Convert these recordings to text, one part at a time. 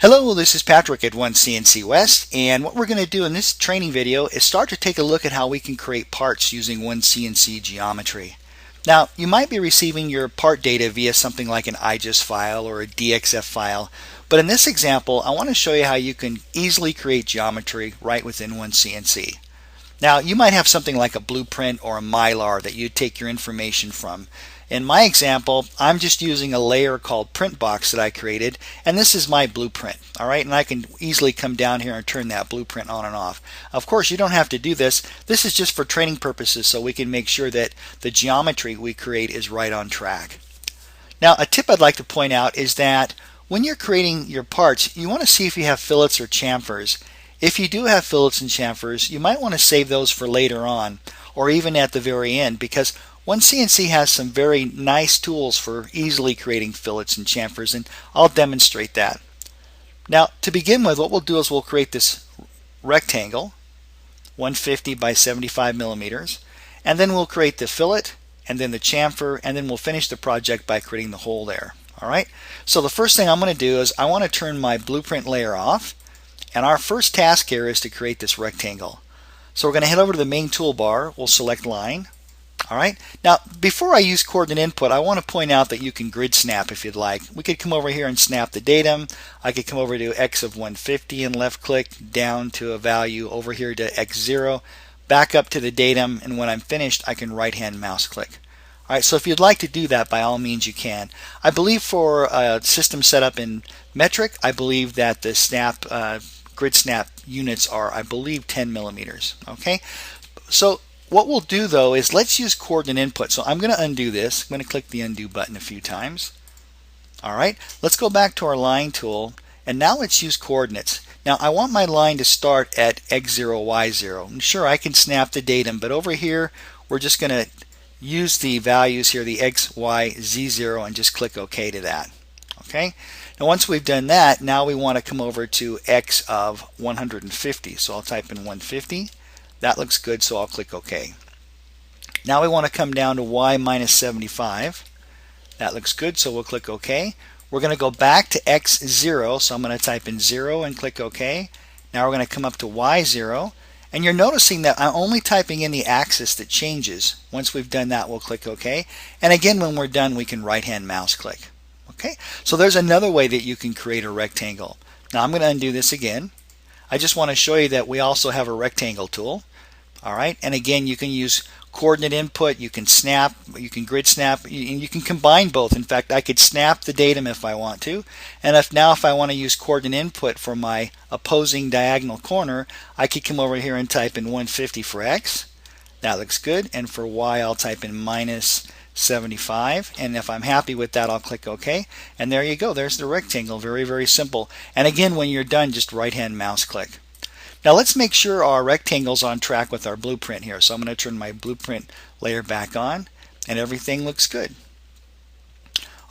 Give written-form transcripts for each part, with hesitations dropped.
Hello, this is Patrick at OneCNC West, and what we're going to do in this training video is start to take a look at how we can create parts using OneCNC geometry. Now, you might be receiving your part data via something like an IGES file or a DXF file, but in this example, I want to show you how you can easily create geometry right within OneCNC. Now, you might have something like a blueprint or a Mylar that you take your information from. In my example, I'm just using a layer called print box that I created, and this is my blueprint. Alright, and I can easily come down here and turn that blueprint on and off. Of course, you don't have to do this. This is just for training purposes so we can make sure that the geometry we create is right on track. Now, a tip I'd like to point out is that when you're creating your parts, you want to see if you have fillets or chamfers. If you do have fillets and chamfers, you might want to save those for later on or even at the very end, because OneCNC has some very nice tools for easily creating fillets and chamfers, and I'll demonstrate that. Now, to begin with, what we'll do is we'll create this rectangle, 150 by 75 millimeters, and then we'll create the fillet, and then the chamfer, and then we'll finish the project by creating the hole there. Alright, so the first thing I'm going to do is I want to turn my blueprint layer off, and our first task here is to create this rectangle. So we're going to head over to the main toolbar, we'll select line. Alright, now before I use coordinate input, I want to point out that you can grid snap if you'd like. We could come over here and snap the datum. I could come over to X of 150 and left click down to a value over here to X0, back up to the datum, and when I'm finished I can right hand mouse click. Alright, so if you'd like to do that, by all means you can. I believe for a system set up in metric, I believe that the snap grid snap units are, I believe, 10 millimeters. Okay, so what we'll do though is let's use coordinate input. So I'm going to undo this. I'm going to click the undo button a few times. Alright, let's go back to our line tool, and now let's use coordinates. Now I want my line to start at X0, Y0. And sure, I can snap the datum, but over here we're just going to use the values here, the X, Y, Z0, and just click OK to that. Okay. Now once we've done that, now we want to come over to X of 150. So I'll type in 150. That looks good, so I'll click OK. Now we want to come down to Y minus 75. That looks good, so we'll click OK. We're going to go back to X0, so I'm going to type in 0 and click OK. Now we're going to come up to Y0, and you're noticing that I'm only typing in the axis that changes. Once we've done that, we'll click OK. And again, when we're done, we can right-hand mouse click. Okay, so there's another way that you can create a rectangle. Now I'm going to undo this again. I just want to show you that we also have a rectangle tool. Alright, and again, you can use coordinate input, you can snap, you can grid snap, and you can combine both. In fact, I could snap the datum if I want to, and if I want to use coordinate input for my opposing diagonal corner, I could come over here and type in 150 for X. That looks good, and for Y I'll type in minus 75, and if I'm happy with that, I'll click OK, and there you go. There's the rectangle. Very, very simple. And again, when you're done, just right-hand mouse click. Now let's make sure our rectangle's on track with our blueprint here. So I'm going to turn my blueprint layer back on, and everything looks good.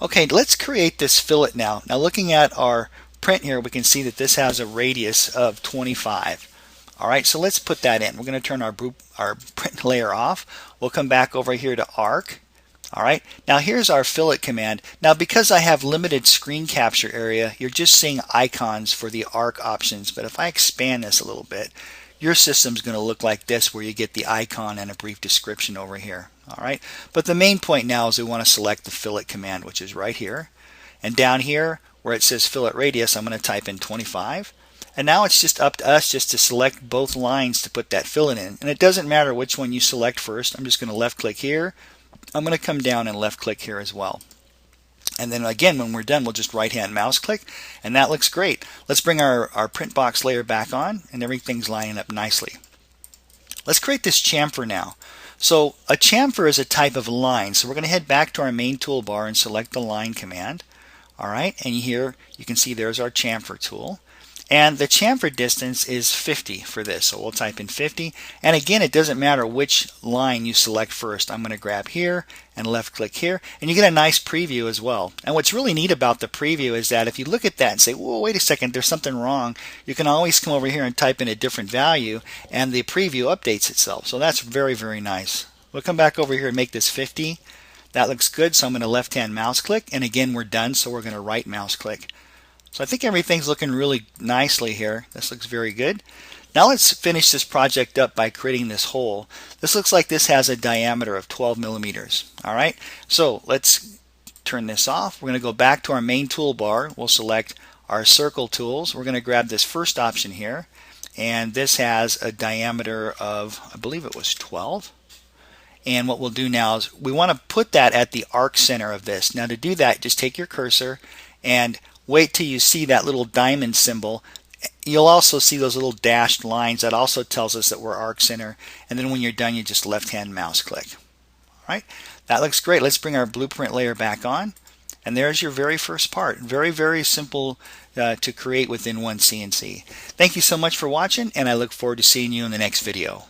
Okay, let's create this fillet now. Now looking at our print here, we can see that this has a radius of 25. Alright, so let's put that in. We're going to turn our print layer off. We'll come back over here to arc. Alright, now here's our fillet command. Now because I have limited screen capture area, you're just seeing icons for the arc options, but if I expand this a little bit, your system's going to look like this, where you get the icon and a brief description over here. Alright, but the main point now is we want to select the fillet command, which is right here, and down here where it says fillet radius, I'm going to type in 25. And now it's just up to us just to select both lines to put that fillet in, and it doesn't matter which one you select first. I'm just going to left click here. I'm going to come down and left click here as well. And then again, when we're done, we'll just right hand mouse click, and that looks great. Let's bring our print box layer back on, and everything's lining up nicely. Let's create this chamfer now. So a chamfer is a type of line. So we're going to head back to our main toolbar and select the line command. Alright, and here you can see there's our chamfer tool. And the chamfer distance is 50 for this, so we'll type in 50. And again, it doesn't matter which line you select first. I'm going to grab here and left click here, and you get a nice preview as well. And what's really neat about the preview is that if you look at that and say, whoa, wait a second, there's something wrong, you can always come over here and type in a different value, and the preview updates itself. So that's very, very nice. We'll come back over here and make this 50. That looks good, so I'm going to left hand mouse click, and again, we're done, so we're going to right mouse click. So I think everything's looking really nicely here. This looks very good. Now let's finish this project up by creating this hole. This looks like this has a diameter of 12 millimeters. Alright, so let's turn this off. We're going to go back to our main toolbar. We'll select our circle tools. We're going to grab this first option here, and this has a diameter of, I believe it was 12. And what we'll do now is we want to put that at the arc center of this. Now to do that, just take your cursor and wait till you see that little diamond symbol. You'll also see those little dashed lines. That also tells us that we're arc center. And then when you're done, you just left-hand mouse click. All right, that looks great. Let's bring our blueprint layer back on. And there's your very first part. Very, very simple to create within OneCNC. Thank you so much for watching, and I look forward to seeing you in the next video.